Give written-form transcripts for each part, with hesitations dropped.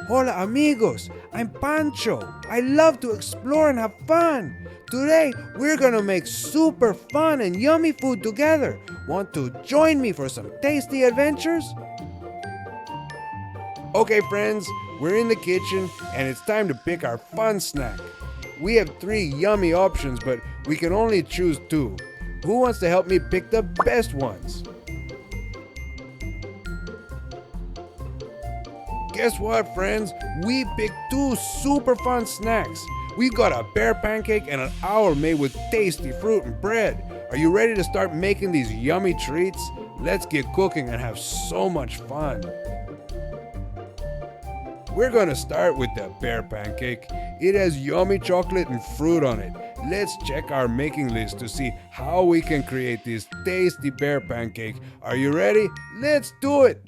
Hola amigos, I'm Pancho. I love to explore and have fun. Today, we're gonna make super fun and yummy food together. Want to join me for some tasty adventures? Okay friends, we're in the kitchen and it's time to pick our fun snack. We have 3 yummy options, but we can only choose 2. Who wants to help me pick the best ones? Guess what, friends? We picked 2 super fun snacks. We've got a bear pancake and an owl made with tasty fruit and bread. Are you ready to start making these yummy treats? Let's get cooking and have so much fun. We're gonna start with the bear pancake. It has yummy chocolate and fruit on it. Let's check our making list to see how we can create this tasty bear pancake. Are you ready? Let's do it!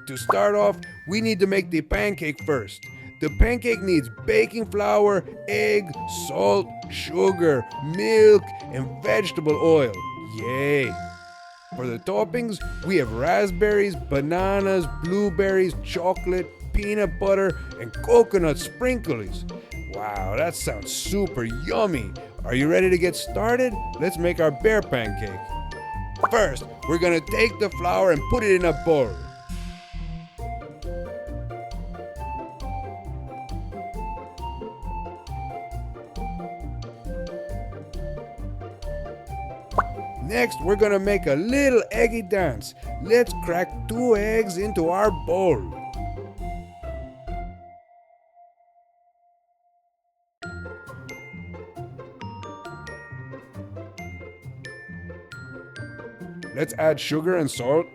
To start off, we need to make the pancake first. The pancake needs baking flour, egg, salt, sugar, milk, and vegetable oil. Yay! For the toppings, we have raspberries, bananas, blueberries, chocolate, peanut butter, and coconut sprinkles. Wow, that sounds super yummy. Are you ready to get started? Let's make our bear pancake. First, we're gonna take the flour and put it in a bowl. Next, we're gonna make a little eggy dance. Let's crack 2 eggs into our bowl. Let's add sugar and salt.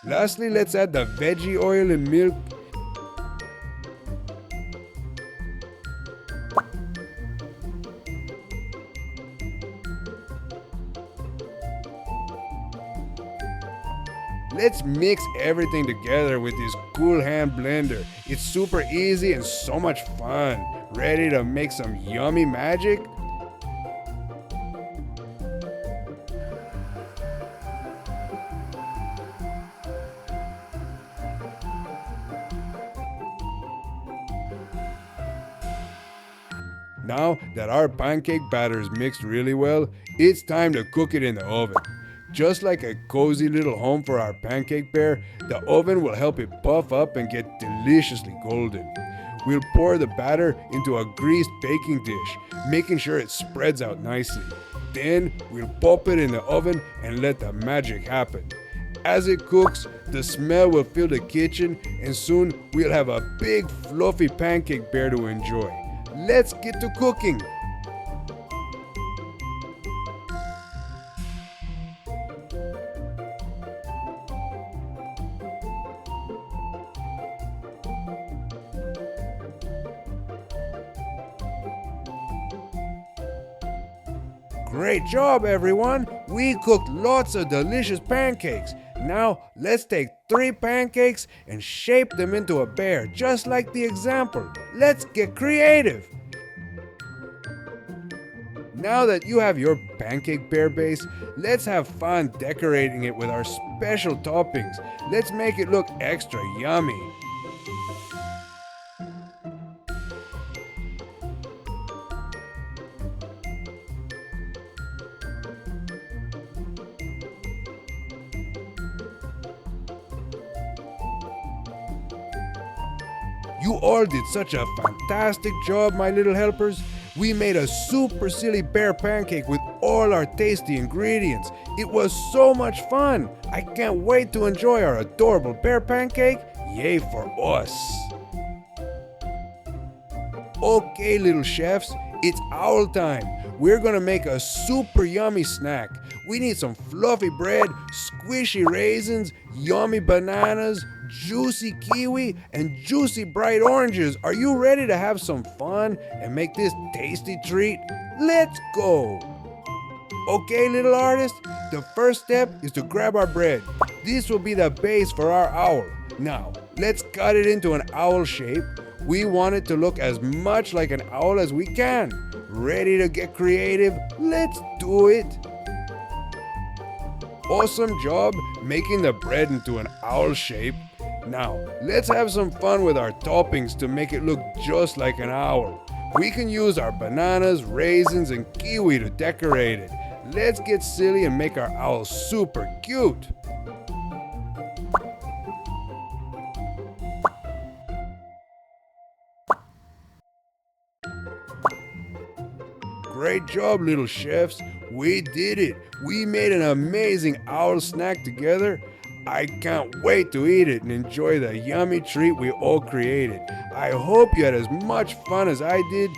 Lastly, let's add the veggie oil and milk. Let's mix everything together with this cool hand blender. It's super easy and so much fun. Ready to make some yummy magic? Now that our pancake batter is mixed really well, it's time to cook it in the oven. Just like a cozy little home for our pancake bear, the oven will help it puff up and get deliciously golden. We'll pour the batter into a greased baking dish, making sure it spreads out nicely. Then we'll pop it in the oven and let the magic happen. As it cooks, the smell will fill the kitchen and soon we'll have a big fluffy pancake bear to enjoy. Let's get to cooking! Great job, everyone! We cooked lots of delicious pancakes. Now, let's take 3 pancakes and shape them into a bear, just like the example. Let's get creative! Now that you have your pancake bear base, let's have fun decorating it with our special toppings. Let's make it look extra yummy. You all did such a fantastic job, my little helpers. We made a super silly bear pancake with all our tasty ingredients. It was so much fun. I can't wait to enjoy our adorable bear pancake. Yay for us. Okay, little chefs, it's owl time. We're gonna make a super yummy snack. We need some fluffy bread, squishy raisins, yummy bananas, juicy kiwi, and juicy bright oranges. Are you ready to have some fun and make this tasty treat? Let's go! Okay, little artist, the first step is to grab our bread. This will be the base for our owl. Now, let's cut it into an owl shape. We want it to look as much like an owl as we can. Ready to get creative? Let's do it! Awesome job making the bread into an owl shape. Now, let's have some fun with our toppings to make it look just like an owl. We can use our bananas, raisins, and kiwi to decorate it. Let's get silly and make our owl super cute. Great job, little chefs. We did it. We made an amazing owl snack together. I can't wait to eat it and enjoy the yummy treat we all created. I hope you had as much fun as I did.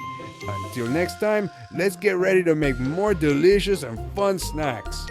Until next time, let's get ready to make more delicious and fun snacks.